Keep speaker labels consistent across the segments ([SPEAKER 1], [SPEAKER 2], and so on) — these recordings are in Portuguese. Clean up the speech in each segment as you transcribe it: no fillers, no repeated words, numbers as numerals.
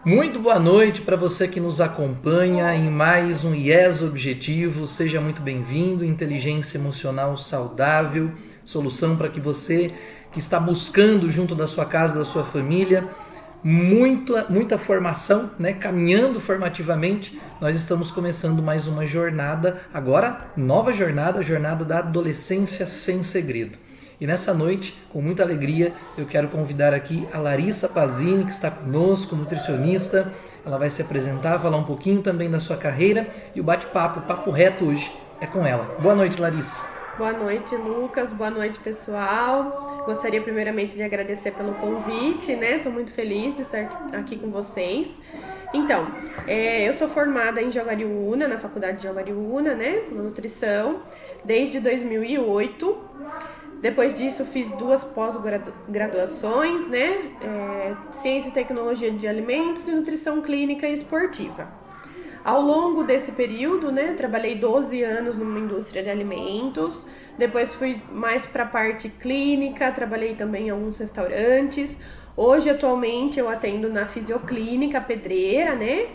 [SPEAKER 1] Muito boa noite para você que nos acompanha em mais um IES Objetivo. Seja muito bem-vindo. Inteligência emocional saudável, solução para que você que está buscando junto da sua casa, da sua família, muita formação, né? Caminhando formativamente, nós estamos começando mais uma jornada, agora nova jornada, a jornada da adolescência sem segredo. E nessa noite, com muita alegria, eu quero convidar aqui a Larissa Pazini, que está conosco, nutricionista. Ela vai se apresentar, falar um pouquinho também da sua carreira e o bate-papo, o papo reto hoje é com ela. Boa noite, Larissa.
[SPEAKER 2] Boa noite, Lucas. Boa noite, pessoal. Gostaria primeiramente de agradecer pelo convite, né? Estou muito feliz de estar aqui com vocês. Então, eu sou formada em Jaguariúna, na Faculdade de Jaguariúna, né? Na nutrição, desde 2008. Depois disso, fiz 2 pós-graduações, né? Ciência e Tecnologia de Alimentos e Nutrição Clínica e Esportiva. Ao longo desse período, né, trabalhei 12 anos numa indústria de alimentos, depois fui mais para a parte clínica, trabalhei também em alguns restaurantes. Hoje, atualmente, eu atendo na Fisioclínica Pedreira, né?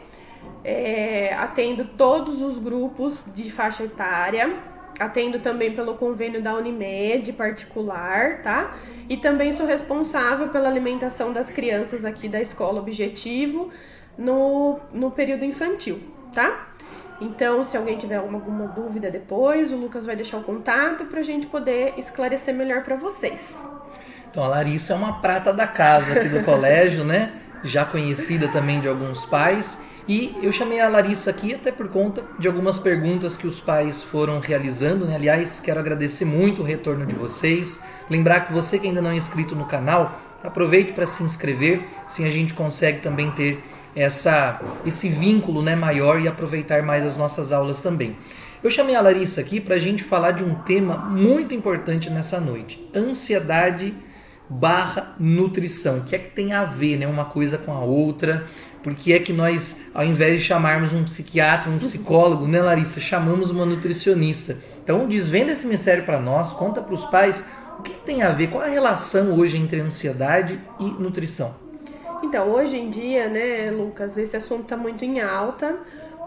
[SPEAKER 2] Atendo todos os grupos de faixa etária. Atendo também pelo convênio da Unimed particular, tá? E também sou responsável pela alimentação das crianças aqui da Escola Objetivo no período infantil, tá? Então, se alguém tiver alguma dúvida depois, o Lucas vai deixar o contato pra gente poder esclarecer melhor para vocês.
[SPEAKER 1] Então, a Larissa é uma prata da casa aqui do colégio, né? Já conhecida também de alguns pais. E eu chamei a Larissa aqui até por conta de algumas perguntas que os pais foram realizando, né? Aliás, quero agradecer muito o retorno de vocês. Lembrar que você que ainda não é inscrito no canal, aproveite para se inscrever, assim a gente consegue também ter esse vínculo, né, maior e aproveitar mais as nossas aulas também. Eu chamei a Larissa aqui para a gente falar de um tema muito importante nessa noite: ansiedade / nutrição. O que é que tem a ver, né, uma coisa com a outra? Porque é que nós, ao invés de chamarmos um psiquiatra, um psicólogo, né, Larissa, chamamos uma nutricionista. Então, desvenda esse mistério para nós, conta para os pais o que tem a ver, qual a relação hoje entre ansiedade e nutrição.
[SPEAKER 2] Então, hoje em dia, né, Lucas, esse assunto está muito em alta,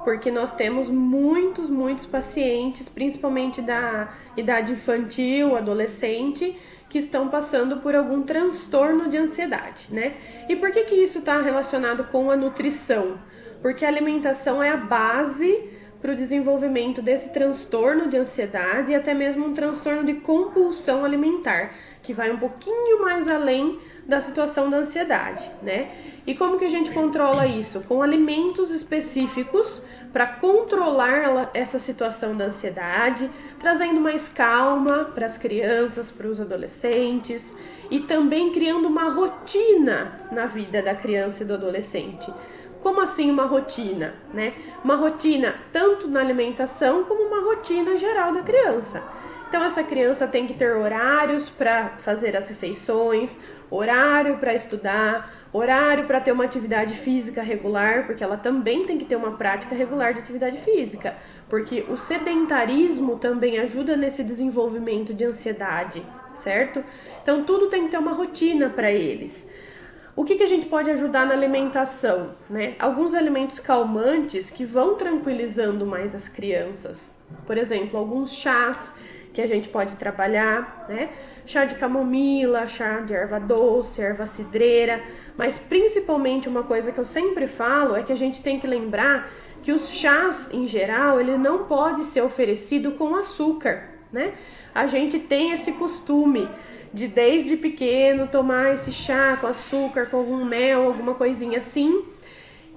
[SPEAKER 2] porque nós temos muitos pacientes, principalmente da idade infantil, adolescente, que estão passando por algum transtorno de ansiedade, né? E por que isso está relacionado com a nutrição? Porque a alimentação é a base para o desenvolvimento desse transtorno de ansiedade e até mesmo um transtorno de compulsão alimentar, que vai um pouquinho mais além da situação da ansiedade, né? E como que a gente controla isso? Com alimentos específicos para controlar essa situação da ansiedade, trazendo mais calma para as crianças, para os adolescentes e também criando uma rotina na vida da criança e do adolescente. Como assim uma rotina, né? Uma rotina tanto na alimentação como uma rotina geral da criança. Então essa criança tem que ter horários para fazer as refeições, horário para estudar, horário para ter uma atividade física regular, porque ela também tem que ter uma prática regular de atividade física, porque o sedentarismo também ajuda nesse desenvolvimento de ansiedade, certo? Então tudo tem que ter uma rotina para eles. O que a gente pode ajudar na alimentação, né? Alguns alimentos calmantes que vão tranquilizando mais as crianças. Por exemplo, alguns chás que a gente pode trabalhar, né? Chá de camomila, chá de erva doce, erva cidreira, mas principalmente uma coisa que eu sempre falo é que a gente tem que lembrar que os chás, em geral, ele não pode ser oferecido com açúcar, né? A gente tem esse costume de desde pequeno tomar esse chá com açúcar, com algum mel, alguma coisinha assim,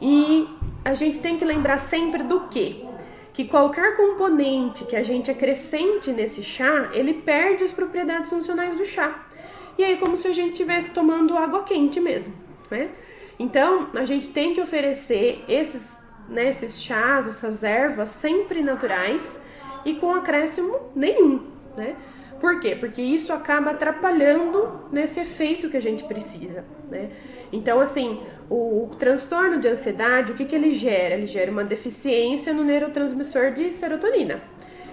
[SPEAKER 2] e a gente tem que lembrar sempre do quê? Que qualquer componente que a gente acrescente nesse chá, ele perde as propriedades funcionais do chá. E aí é como se a gente estivesse tomando água quente mesmo, né? Então, a gente tem que oferecer esses chás, essas ervas sempre naturais e com acréscimo nenhum, né? Por quê? Porque isso acaba atrapalhando nesse efeito que a gente precisa, né? Então, assim, o transtorno de ansiedade, o que ele gera? Ele gera uma deficiência no neurotransmissor de serotonina.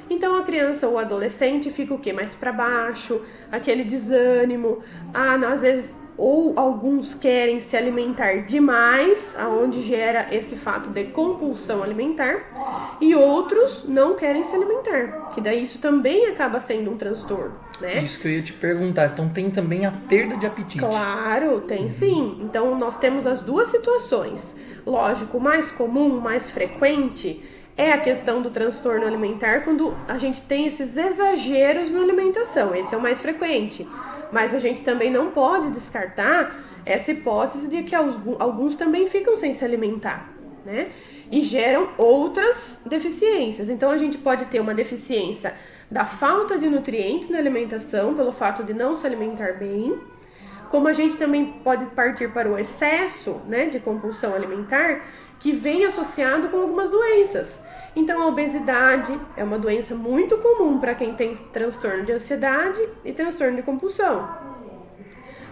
[SPEAKER 2] Então, a criança ou o adolescente fica o quê? Mais para baixo, aquele desânimo. Às vezes ou alguns querem se alimentar demais, aonde gera esse fato de compulsão alimentar, e outros não querem se alimentar, que daí isso também acaba sendo um transtorno, né?
[SPEAKER 1] Isso que eu ia te perguntar, então tem também a perda de apetite.
[SPEAKER 2] Claro, tem sim. Então nós temos as duas situações. Lógico, o mais comum, o mais frequente é a questão do transtorno alimentar quando a gente tem esses exageros na alimentação. Esse é o mais frequente. Mas a gente também não pode descartar essa hipótese de que alguns também ficam sem se alimentar, né? E geram outras deficiências. Então a gente pode ter uma deficiência da falta de nutrientes na alimentação, pelo fato de não se alimentar bem, como a gente também pode partir para o excesso, né, de compulsão alimentar, que vem associado com algumas doenças. Então a obesidade é uma doença muito comum para quem tem transtorno de ansiedade e transtorno de compulsão.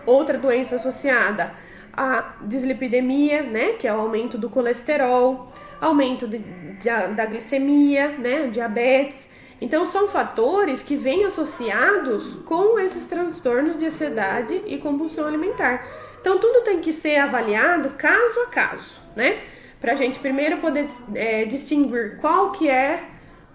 [SPEAKER 2] Outra doença associada à dislipidemia, né, que é o aumento do colesterol, aumento da glicemia, né, diabetes. Então são fatores que vêm associados com esses transtornos de ansiedade e compulsão alimentar. Então tudo tem que ser avaliado caso a caso, né? Para a gente primeiro poder distinguir qual que é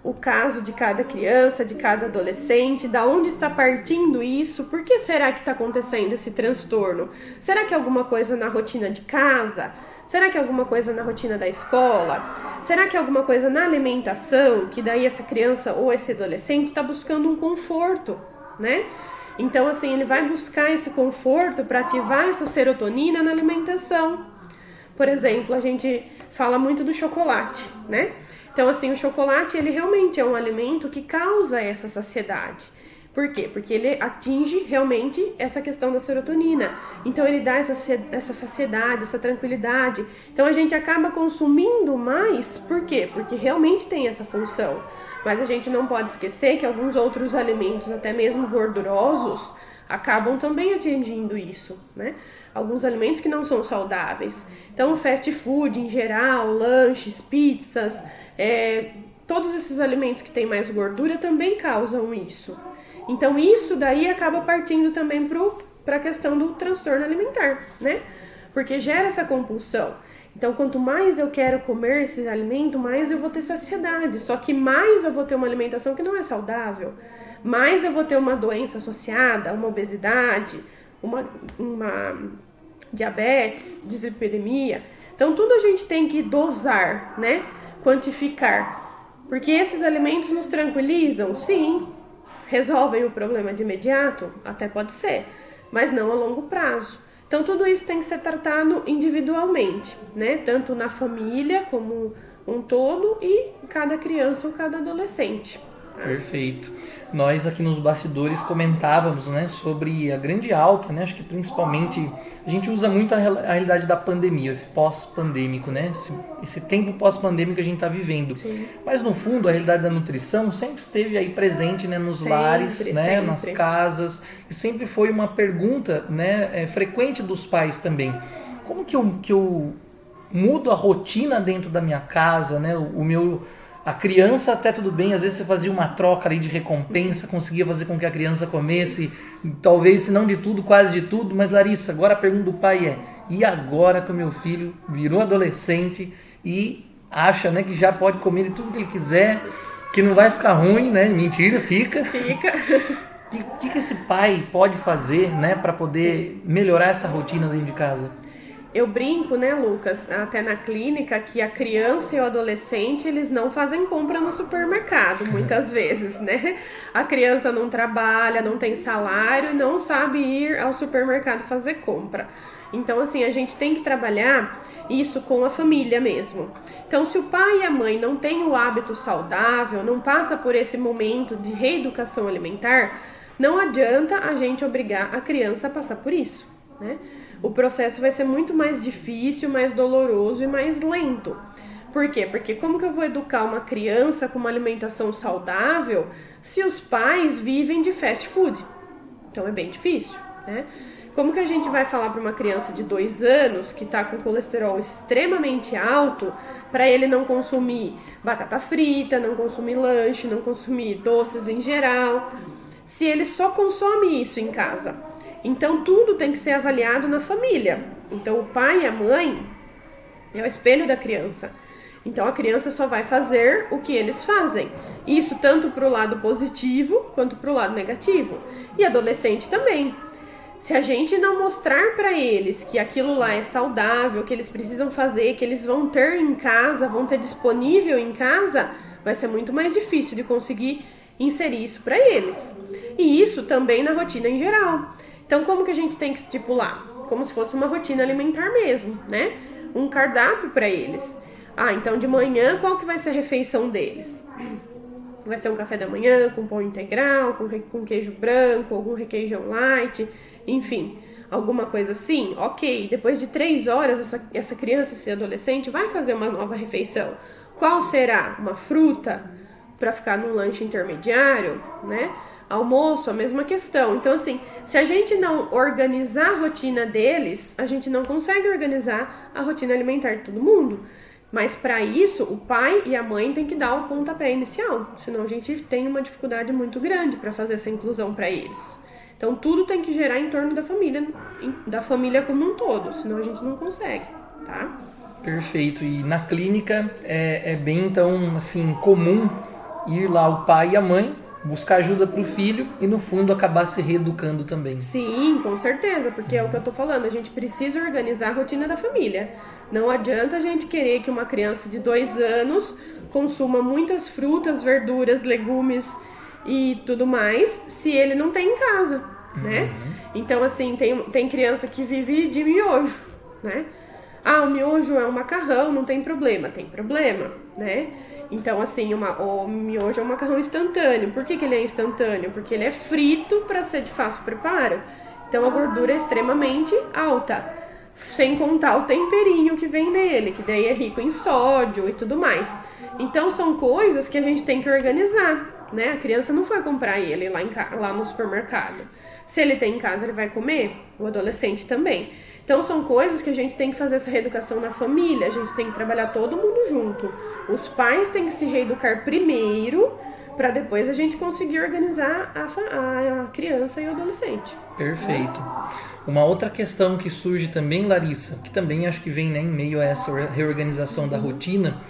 [SPEAKER 2] o caso de cada criança, de cada adolescente, da onde está partindo isso, por que será que está acontecendo esse transtorno? Será que é alguma coisa na rotina de casa? Será que é alguma coisa na rotina da escola? Será que é alguma coisa na alimentação, que daí essa criança ou esse adolescente está buscando um conforto, né? Então, assim, ele vai buscar esse conforto para ativar essa serotonina na alimentação. Por exemplo, a gente fala muito do chocolate, né? Então, assim, o chocolate, ele realmente é um alimento que causa essa saciedade. Por quê? Porque ele atinge realmente essa questão da serotonina. Então, ele dá essa saciedade, essa tranquilidade. Então, a gente acaba consumindo mais. Por quê? Porque realmente tem essa função. Mas a gente não pode esquecer que alguns outros alimentos, até mesmo gordurosos, acabam também atingindo isso, né? Alguns alimentos que não são saudáveis. Então, o fast food em geral, lanches, pizzas, todos esses alimentos que têm mais gordura também causam isso. Então, isso daí acaba partindo também para a questão do transtorno alimentar, né? Porque gera essa compulsão. Então, quanto mais eu quero comer esses alimentos, mais eu vou ter saciedade. Só que mais eu vou ter uma alimentação que não é saudável. Mais eu vou ter uma doença associada, uma obesidade, uma diabetes, dislipidemia. Então, tudo a gente tem que dosar, né? Quantificar. Porque esses alimentos nos tranquilizam? Sim. Resolvem o problema de imediato? Até pode ser, mas não a longo prazo. Então, tudo isso tem que ser tratado individualmente, né? Tanto na família como um todo e cada criança ou cada adolescente.
[SPEAKER 1] Perfeito. Nós aqui nos bastidores comentávamos, né, sobre a grande alta, né? Acho que principalmente a gente usa muito a realidade da pandemia, esse pós-pandêmico, né? Esse tempo pós-pandêmico que a gente está vivendo.
[SPEAKER 2] Sim.
[SPEAKER 1] Mas no fundo a realidade da nutrição sempre esteve aí presente, né, nos lares, né, nas casas, e sempre foi uma pergunta, né, frequente dos pais também. Como que eu mudo a rotina dentro da minha casa, né? A criança até tudo bem, às vezes você fazia uma troca ali de recompensa, conseguia fazer com que a criança comesse, talvez se não de tudo, quase de tudo, mas Larissa, agora a pergunta do pai é, e agora que o meu filho virou adolescente e acha, né, que já pode comer de tudo que ele quiser, que não vai ficar ruim, né? Mentira, fica.
[SPEAKER 2] Fica.
[SPEAKER 1] O que esse pai pode fazer, né, para poder melhorar essa rotina dentro de casa?
[SPEAKER 2] Eu brinco, né, Lucas, até na clínica, que a criança e o adolescente, eles não fazem compra no supermercado, muitas vezes, né? A criança não trabalha, não tem salário e não sabe ir ao supermercado fazer compra. Então, assim, a gente tem que trabalhar isso com a família mesmo. Então, se o pai e a mãe não têm o hábito saudável, não passa por esse momento de reeducação alimentar, não adianta a gente obrigar a criança a passar por isso, né? O processo vai ser muito mais difícil, mais doloroso e mais lento. Por quê? Porque como que eu vou educar uma criança com uma alimentação saudável se os pais vivem de fast food? Então é bem difícil, né? Como que a gente vai falar para uma criança de 2 anos que está com colesterol extremamente alto para ele não consumir batata frita, não consumir lanche, não consumir doces em geral, se ele só consome isso em casa? Então tudo tem que ser avaliado na família. Então o pai e a mãe é o espelho da criança. Então a criança só vai fazer o que eles fazem. Isso tanto para o lado positivo quanto para o lado negativo. E adolescente também. Se a gente não mostrar para eles que aquilo lá é saudável, que eles precisam fazer, que eles vão ter em casa, vão ter disponível em casa, vai ser muito mais difícil de conseguir inserir isso para eles. E isso também na rotina em geral. Então como que a gente tem que estipular? Como se fosse uma rotina alimentar mesmo, né? Um cardápio para eles. Então de manhã qual que vai ser a refeição deles? Vai ser um café da manhã com pão integral, com queijo branco, algum requeijão light, enfim, alguma coisa assim. Ok, depois de 3 horas essa criança, esse adolescente vai fazer uma nova refeição. Qual será? Uma fruta para ficar no lanche intermediário, né? Almoço, a mesma questão. Então assim, se a gente não organizar a rotina deles, a gente não consegue organizar a rotina alimentar de todo mundo. Mas para isso, o pai e a mãe têm que dar o pontapé inicial, senão a gente tem uma dificuldade muito grande para fazer essa inclusão para eles. Então tudo tem que gerar em torno da família como um todo, senão a gente não consegue, tá?
[SPEAKER 1] Perfeito. E na clínica é bem então assim comum ir lá o pai e a mãe buscar ajuda para o filho e no fundo acabar se reeducando também.
[SPEAKER 2] Sim, com certeza, porque é o que eu tô falando, a gente precisa organizar a rotina da família. Não adianta a gente querer que uma criança de 2 anos consuma muitas frutas, verduras, legumes e tudo mais, se ele não tem em casa, né? Então, assim, tem criança que vive de miojo, né? O miojo é um macarrão, não tem problema. Tem problema, né? Então, assim, o miojo é um macarrão instantâneo. Por que ele é instantâneo? Porque ele é frito para ser de fácil preparo. Então, a gordura é extremamente alta. Sem contar o temperinho que vem nele, que daí é rico em sódio e tudo mais. Então, são coisas que a gente tem que organizar, né? A criança não foi comprar ele lá no supermercado. Se ele tem em casa, ele vai comer. O adolescente também. Então são coisas que a gente tem que fazer essa reeducação na família, a gente tem que trabalhar todo mundo junto. Os pais têm que se reeducar primeiro, para depois a gente conseguir organizar a criança e o adolescente.
[SPEAKER 1] Perfeito. Uma outra questão que surge também, Larissa, que também acho que vem, né, em meio a essa reorganização da rotina,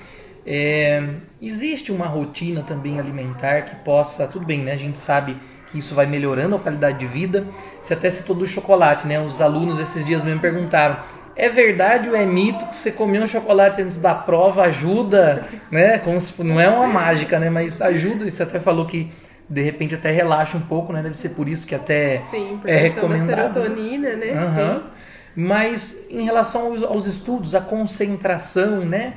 [SPEAKER 1] existe uma rotina também alimentar que possa, tudo bem, né, a gente sabe que isso vai melhorando a qualidade de vida. Você até citou do chocolate, né? Os alunos esses dias mesmo perguntaram: é verdade ou é mito que você comer um chocolate antes da prova ajuda, né? Como se, não é uma mágica, né? Mas ajuda. E você até falou que de repente até relaxa um pouco, né? Deve ser por isso que até é recomendado.
[SPEAKER 2] Serotonina, né?
[SPEAKER 1] Uhum. Mas em relação aos estudos, a concentração, né?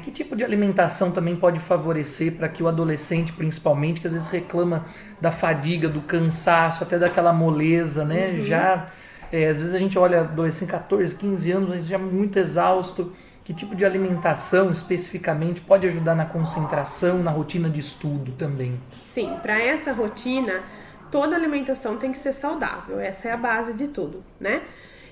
[SPEAKER 1] Que tipo de alimentação também pode favorecer para que o adolescente, principalmente, que às vezes reclama da fadiga, do cansaço, até daquela moleza, né? Já, às vezes a gente olha adolescente, 14, 15 anos, mas já muito exausto. Que tipo de alimentação, especificamente, pode ajudar na concentração, na rotina de estudo também?
[SPEAKER 2] Sim, para essa rotina, toda alimentação tem que ser saudável. Essa é a base de tudo, né?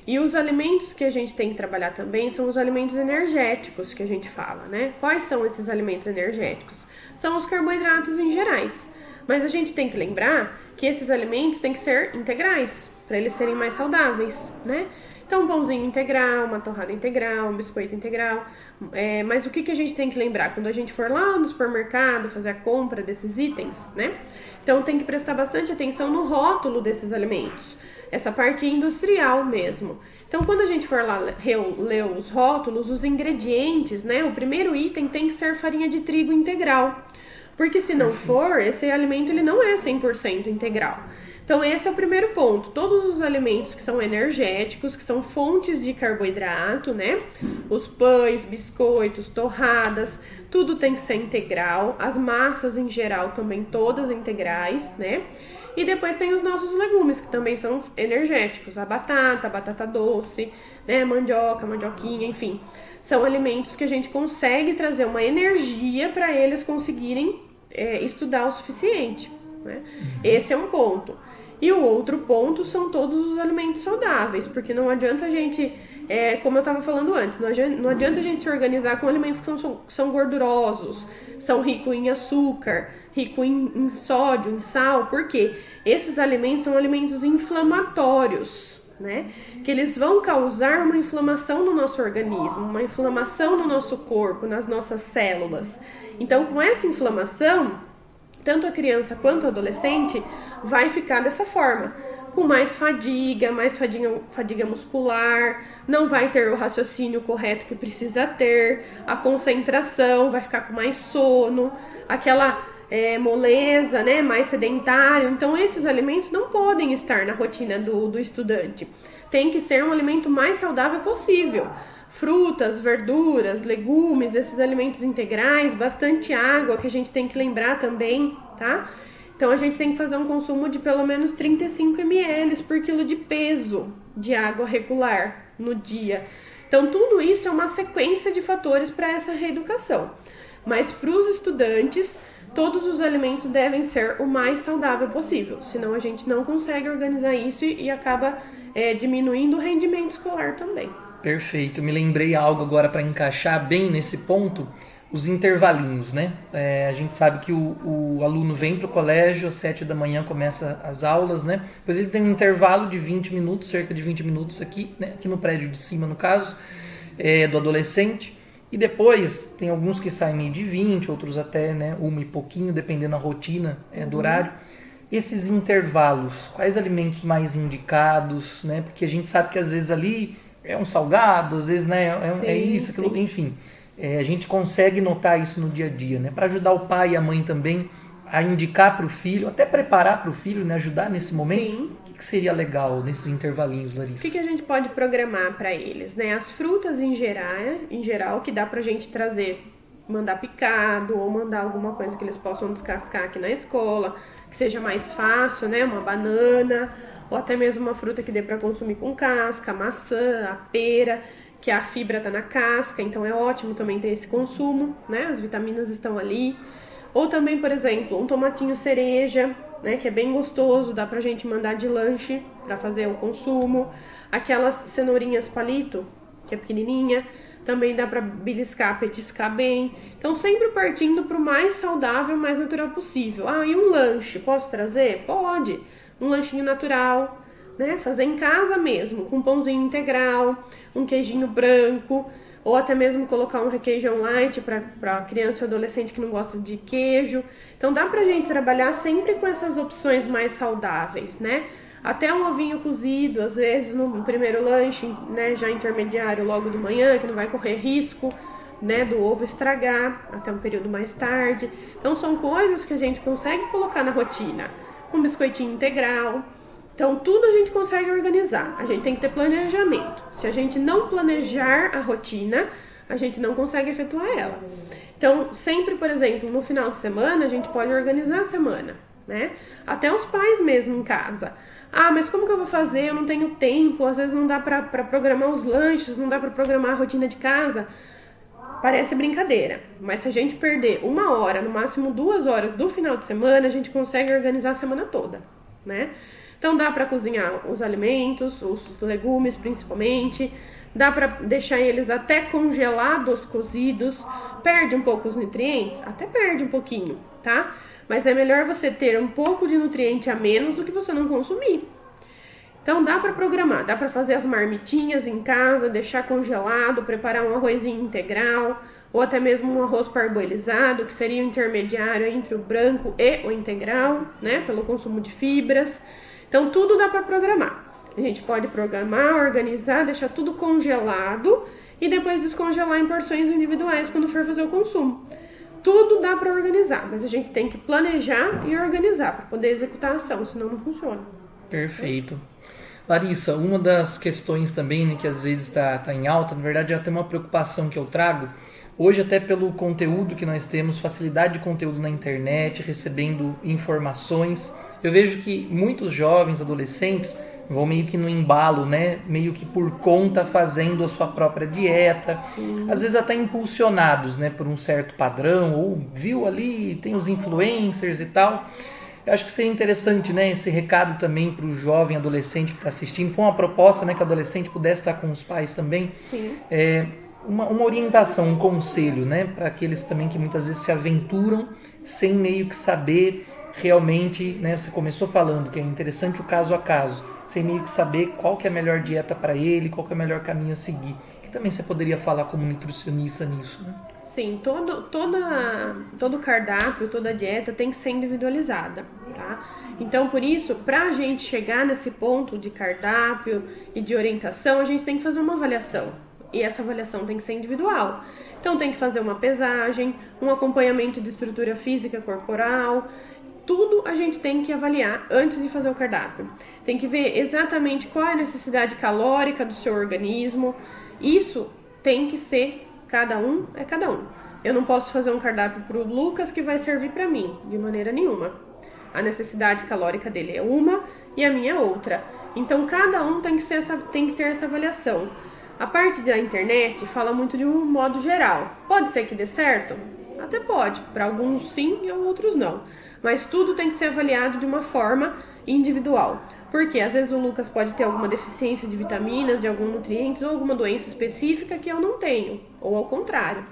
[SPEAKER 2] E os alimentos que a gente tem que trabalhar também são os alimentos energéticos que a gente fala, né? Quais são esses alimentos energéticos? São os carboidratos em gerais. Mas a gente tem que lembrar que esses alimentos têm que ser integrais, para eles serem mais saudáveis, né? Então, um pãozinho integral, uma torrada integral, um biscoito integral. Mas o que a gente tem que lembrar? Quando a gente for lá no supermercado fazer a compra desses itens, né? Então, tem que prestar bastante atenção no rótulo desses alimentos. Essa parte industrial mesmo. Então, quando a gente for lá ler os rótulos, os ingredientes, né? O primeiro item tem que ser farinha de trigo integral. Porque se não for, esse alimento ele não é 100% integral. Então, esse é o primeiro ponto. Todos os alimentos que são energéticos, que são fontes de carboidrato, né? Os pães, biscoitos, torradas, tudo tem que ser integral. As massas em geral também todas integrais, né? E depois tem os nossos legumes, que também são energéticos. A batata doce, né? Mandioca, mandioquinha, enfim. São alimentos que a gente consegue trazer uma energia para eles conseguirem estudar o suficiente, né? Esse é um ponto. E o outro ponto são todos os alimentos saudáveis, porque não adianta a gente como eu estava falando antes, não adianta a gente se organizar com alimentos que são gordurosos, são ricos em açúcar, ricos em sódio, em sal, porque esses alimentos são alimentos inflamatórios, né? Que eles vão causar uma inflamação no nosso organismo, uma inflamação no nosso corpo, nas nossas células. Então, com essa inflamação, tanto a criança quanto o adolescente vai ficar dessa forma, com mais fadiga muscular, não vai ter o raciocínio correto que precisa ter, a concentração, vai ficar com mais sono, aquela moleza, né, mais sedentário. Então, esses alimentos não podem estar na rotina do estudante. Tem que ser um alimento mais saudável possível. Frutas, verduras, legumes, esses alimentos integrais, bastante água, que a gente tem que lembrar também, tá? Então, a gente tem que fazer um consumo de pelo menos 35 ml por quilo de peso de água regular no dia. Então, tudo isso é uma sequência de fatores para essa reeducação. Mas para os estudantes, todos os alimentos devem ser o mais saudável possível. Senão, a gente não consegue organizar isso e acaba diminuindo o rendimento escolar também.
[SPEAKER 1] Perfeito. Me lembrei algo agora para encaixar bem nesse ponto. Os intervalinhos, né? A gente sabe que o aluno vem para o colégio, às 7 da manhã começa as aulas, né? Depois ele tem um intervalo de 20 minutos, cerca de 20 minutos aqui, né? Aqui no prédio de cima, no caso, do adolescente. E depois tem alguns que saem meio de 20, outros até, né, uma e pouquinho, dependendo da rotina do horário. Esses intervalos, quais alimentos mais indicados, né? Porque a gente sabe que às vezes ali é um salgado, às vezes, né, é isso, aquilo, enfim. A gente consegue notar isso no dia a dia, né? Para ajudar o pai e a mãe também a indicar para o filho, até preparar para o filho, né? Ajudar nesse momento.
[SPEAKER 2] Sim.
[SPEAKER 1] O que seria legal nesses intervalinhos, Larissa?
[SPEAKER 2] O que a gente pode programar para eles, né? As frutas em geral, que dá pra gente trazer, mandar picado ou mandar alguma coisa que eles possam descascar aqui na escola, que seja mais fácil, né? Uma banana, ou até mesmo uma fruta que dê para consumir com casca, a maçã, a pera, que a fibra tá na casca, então é ótimo também ter esse consumo, né? As vitaminas estão ali. Ou também, por exemplo, um tomatinho cereja, né? Que é bem gostoso, dá pra gente mandar de lanche para fazer o consumo. Aquelas cenourinhas palito, que é pequenininha, também dá pra beliscar, petiscar bem. Então, sempre partindo pro mais saudável, mais natural possível. Ah, e um lanche, posso trazer? Pode. Um lanchinho natural, né? Fazer em casa mesmo, com um pãozinho integral, um queijinho branco, ou até mesmo colocar um requeijão light para criança ou adolescente que não gosta de queijo. Então dá pra gente trabalhar sempre com essas opções mais saudáveis, né? Até um ovinho cozido, às vezes no primeiro lanche, né, já intermediário logo de manhã, que não vai correr risco, né, do ovo estragar até um período mais tarde. Então são coisas que a gente consegue colocar na rotina. Um biscoitinho integral. Então, tudo a gente consegue organizar. A gente tem que ter planejamento. Se a gente não planejar a rotina, a gente não consegue efetuar ela. Então, sempre, por exemplo, no final de semana, a gente pode organizar a semana, né? Até os pais mesmo em casa. Ah, mas como que eu vou fazer? Eu não tenho tempo. Às vezes não dá pra programar os lanches, não dá pra programar a rotina de casa. Parece brincadeira, mas se a gente perder 1 hora, no máximo 2 horas do final de semana, a gente consegue organizar a semana toda, né? Então dá para cozinhar os alimentos, os legumes principalmente, dá para deixar eles até congelados, cozidos, perde um pouco os nutrientes? Até perde um pouquinho, tá? Mas é melhor você ter um pouco de nutriente a menos do que você não consumir. Então dá para programar, dá para fazer as marmitinhas em casa, deixar congelado, preparar um arrozinho integral, ou até mesmo um arroz parboilizado, que seria o intermediário entre o branco e o integral, né? Pelo consumo de fibras. Então, tudo dá para programar. A gente pode programar, organizar, deixar tudo congelado e depois descongelar em porções individuais quando for fazer o consumo. Tudo dá para organizar, mas a gente tem que planejar e organizar para poder executar a ação, senão não funciona.
[SPEAKER 1] Perfeito. Larissa, uma das questões também, né, que às vezes está em alta, na verdade é até uma preocupação que eu trago, hoje até pelo conteúdo que nós temos, facilidade de conteúdo na internet, recebendo informações. Eu vejo que muitos jovens, adolescentes, vão meio que no embalo, né? Meio que por conta fazendo a sua própria dieta. Sim. Às vezes até impulsionados, né? Por um certo padrão, ou viu ali, tem os influencers e tal. Eu acho que seria interessante, né, esse recado também para o jovem adolescente que está assistindo. Foi uma proposta, né, que o adolescente pudesse estar com os pais também.
[SPEAKER 2] Sim.
[SPEAKER 1] Uma orientação, um conselho, né, para aqueles também que muitas vezes se aventuram sem meio que saber realmente, né, você começou falando que é interessante o caso a caso, sem meio que saber qual que é a melhor dieta para ele, qual que é o melhor caminho a seguir. Que também você poderia falar como nutricionista nisso, né?
[SPEAKER 2] Sim, todo cardápio, toda dieta tem que ser individualizada, tá? Então, por isso, para a gente chegar nesse ponto de cardápio e de orientação, a gente tem que fazer uma avaliação. E essa avaliação tem que ser individual. Então, tem que fazer uma pesagem, um acompanhamento de estrutura física corporal. Tudo a gente tem que avaliar antes de fazer o cardápio. Tem que ver exatamente qual é a necessidade calórica do seu organismo. Isso tem que ser cada um é cada um. Eu não posso fazer um cardápio para o Lucas que vai servir para mim, de maneira nenhuma. A necessidade calórica dele é uma e a minha outra. Então, cada um tem que ter essa avaliação. A parte da internet fala muito de um modo geral. Pode ser que dê certo? Até pode. Para alguns sim e outros não. Mas tudo tem que ser avaliado de uma forma individual. Porque às vezes o Lucas pode ter alguma deficiência de vitaminas, de algum nutriente ou alguma doença específica que eu não tenho, ou ao contrário.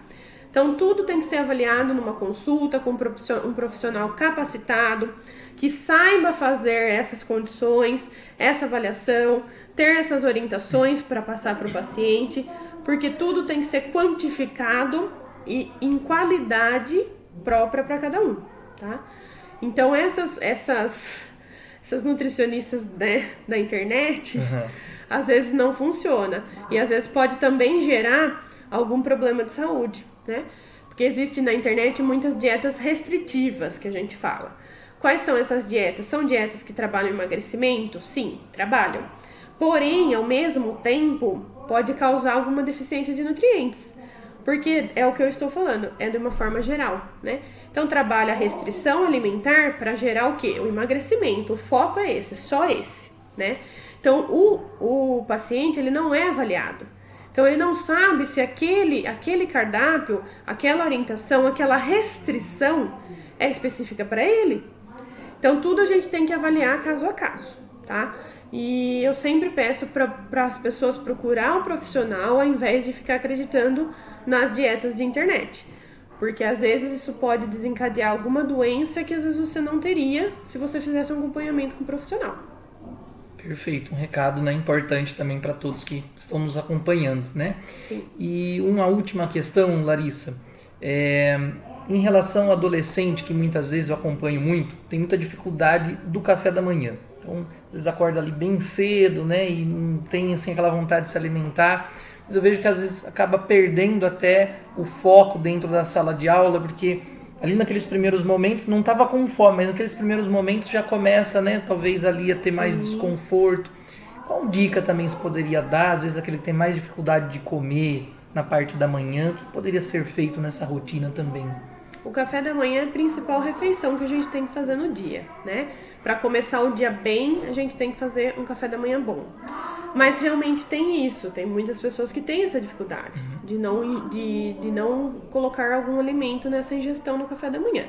[SPEAKER 2] Então tudo tem que ser avaliado numa consulta com um profissional capacitado, que saiba fazer essas condições, essa avaliação, ter essas orientações para passar para o paciente, porque tudo tem que ser quantificado e em qualidade própria para cada um, tá? Então essas nutricionistas, né, da internet, às vezes não funciona. E às vezes pode também gerar algum problema de saúde, né? Porque existe na internet muitas dietas restritivas que a gente fala. Quais são essas dietas? São dietas que trabalham emagrecimento? Sim, trabalham. Porém, ao mesmo tempo, pode causar alguma deficiência de nutrientes. Porque é o que eu estou falando, é de uma forma geral, né? Então, trabalha a restrição alimentar para gerar o quê? O emagrecimento. O foco é esse, só esse, né? Então, o paciente, ele não é avaliado. Então, ele não sabe se aquele cardápio, aquela orientação, aquela restrição é específica para ele. Então, tudo a gente tem que avaliar caso a caso, tá? E eu sempre peço para as pessoas procurar um profissional ao invés de ficar acreditando nas dietas de internet. Porque às vezes isso pode desencadear alguma doença que às vezes você não teria se você fizesse um acompanhamento com um profissional.
[SPEAKER 1] Perfeito, um recado, né, importante também para todos que estão nos acompanhando, né?
[SPEAKER 2] Sim.
[SPEAKER 1] E uma última questão, Larissa, em relação ao adolescente, que muitas vezes eu acompanho muito, tem muita dificuldade do café da manhã. Então, às vezes acorda ali bem cedo, né, e não tem assim aquela vontade de se alimentar. Mas eu vejo que às vezes acaba perdendo até o foco dentro da sala de aula, porque ali naqueles primeiros momentos não estava com fome, mas naqueles primeiros momentos já começa, né, talvez ali a ter mais desconforto. Qual dica também se poderia dar, às vezes aquele que tem mais dificuldade de comer na parte da manhã, que poderia ser feito nessa rotina também?
[SPEAKER 2] O café da manhã é a principal refeição que a gente tem que fazer no dia, né? Para começar o dia bem, a gente tem que fazer um café da manhã bom. Mas realmente tem isso, tem muitas pessoas que têm essa dificuldade de não colocar algum alimento nessa ingestão no café da manhã.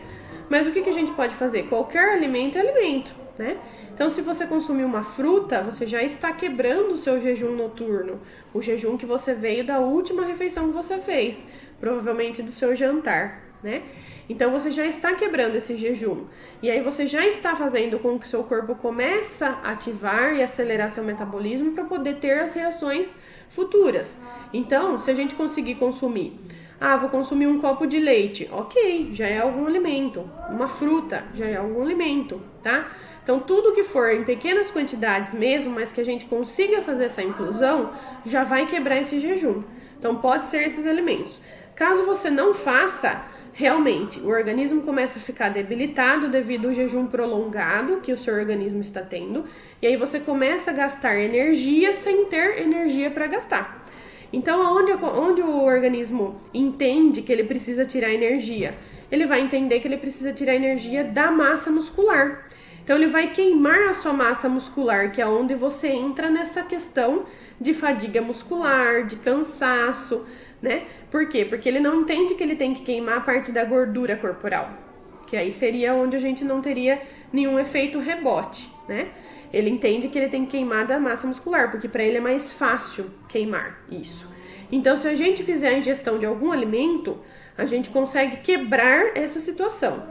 [SPEAKER 2] Mas o que a gente pode fazer? Qualquer alimento é alimento, né? Então, se você consumir uma fruta, você já está quebrando o seu jejum noturno, o jejum que você veio da última refeição que você fez, provavelmente do seu jantar, né? Então, você já está quebrando esse jejum. E aí, você já está fazendo com que o seu corpo comece a ativar e acelerar seu metabolismo para poder ter as reações futuras. Então, se a gente conseguir consumir, vou consumir um copo de leite, ok, já é algum alimento. Uma fruta, já é algum alimento, tá? Então, tudo que for em pequenas quantidades mesmo, mas que a gente consiga fazer essa inclusão, já vai quebrar esse jejum. Então, pode ser esses alimentos. Caso você não faça, realmente, o organismo começa a ficar debilitado devido ao jejum prolongado que o seu organismo está tendo, e aí você começa a gastar energia sem ter energia para gastar. Então, onde o organismo entende que ele precisa tirar energia? Ele vai entender que ele precisa tirar energia da massa muscular. Então, ele vai queimar a sua massa muscular, que é onde você entra nessa questão de fadiga muscular, de cansaço, né? Por quê? Porque ele não entende que ele tem que queimar a parte da gordura corporal, que aí seria onde a gente não teria nenhum efeito rebote, né? Ele entende que ele tem que queimar da massa muscular, porque para ele é mais fácil queimar isso. Então, se a gente fizer a ingestão de algum alimento, a gente consegue quebrar essa situação.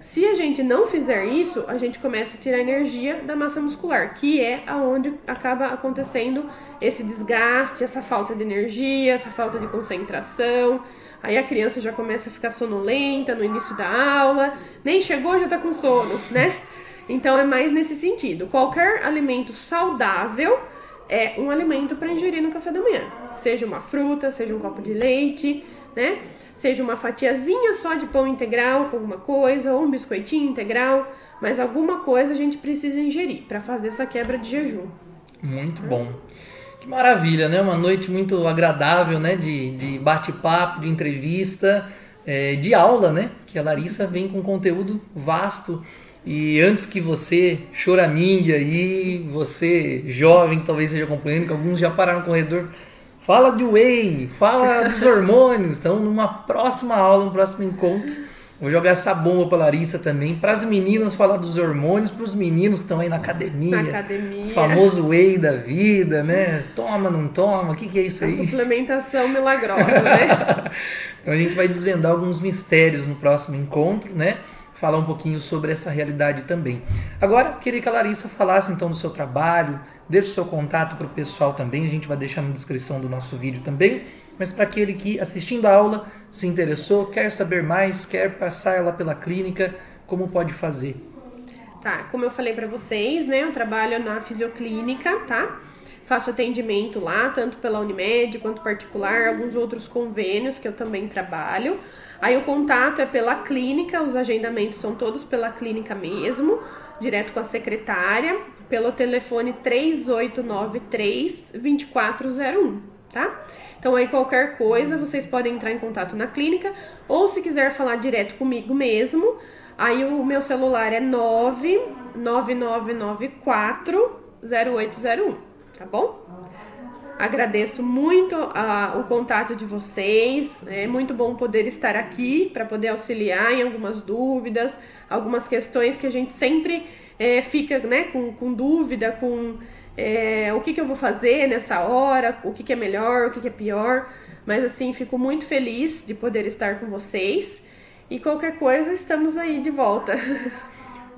[SPEAKER 2] Se a gente não fizer isso, a gente começa a tirar energia da massa muscular, que é aonde acaba acontecendo esse desgaste, essa falta de energia, essa falta de concentração. Aí a criança já começa a ficar sonolenta no início da aula, nem chegou, já tá com sono, né? Então é mais nesse sentido. Qualquer alimento saudável é um alimento para ingerir no café da manhã. Seja uma fruta, seja um copo de leite, né? Seja uma fatiazinha só de pão integral com alguma coisa, ou um biscoitinho integral, mas alguma coisa a gente precisa ingerir para fazer essa quebra de jejum.
[SPEAKER 1] Muito bom. Que maravilha, né? Uma noite muito agradável, né? De bate-papo, de entrevista, de aula, né? Que a Larissa vem com conteúdo vasto. E antes que você choramingue aí, você jovem que talvez esteja acompanhando, que alguns já pararam no corredor, fala de whey, fala dos hormônios. Então, numa próxima aula, no próximo encontro, vou jogar essa bomba pra Larissa também, para as meninas falar dos hormônios, para os meninos que estão aí na academia. Famoso whey da vida, né? Toma, não toma, o que é isso aí?
[SPEAKER 2] A suplementação milagrosa, né?
[SPEAKER 1] Então a gente vai desvendar alguns mistérios no próximo encontro, né? Falar um pouquinho sobre essa realidade também. Agora, queria que a Larissa falasse então do seu trabalho, deixe o seu contato para o pessoal também, a gente vai deixar na descrição do nosso vídeo também, mas para aquele que assistindo a aula se interessou, quer saber mais, quer passar lá pela clínica, como pode fazer?
[SPEAKER 2] Tá, como eu falei para vocês, né, eu trabalho na fisioclínica, tá? Faço atendimento lá, tanto pela Unimed quanto particular, alguns outros convênios que eu também trabalho. Aí o contato é pela clínica, os agendamentos são todos pela clínica mesmo, direto com a secretária, pelo telefone 3893-2401, tá? Então aí qualquer coisa, vocês podem entrar em contato na clínica, ou se quiser falar direto comigo mesmo, aí o meu celular é 99994-0801, tá bom? Agradeço muito o contato de vocês, é muito bom poder estar aqui para poder auxiliar em algumas dúvidas, algumas questões que a gente sempre fica, né, com dúvida, com o que eu vou fazer nessa hora, o que é melhor, o que é pior, mas assim, fico muito feliz de poder estar com vocês e qualquer coisa estamos aí de volta.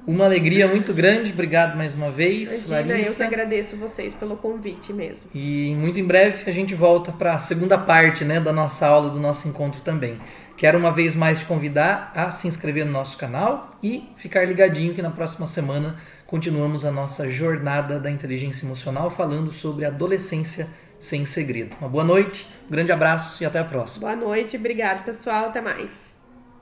[SPEAKER 1] Uma alegria muito grande, obrigado mais uma vez,
[SPEAKER 2] Imagina,
[SPEAKER 1] Larissa.
[SPEAKER 2] Eu que agradeço vocês pelo convite mesmo.
[SPEAKER 1] E muito em breve a gente volta para a segunda parte, né, da nossa aula, do nosso encontro também. Quero uma vez mais te convidar a se inscrever no nosso canal e ficar ligadinho que na próxima semana continuamos a nossa jornada da inteligência emocional falando sobre adolescência sem segredo. Uma boa noite, um grande abraço e até a próxima.
[SPEAKER 2] Boa noite, obrigado pessoal, até mais.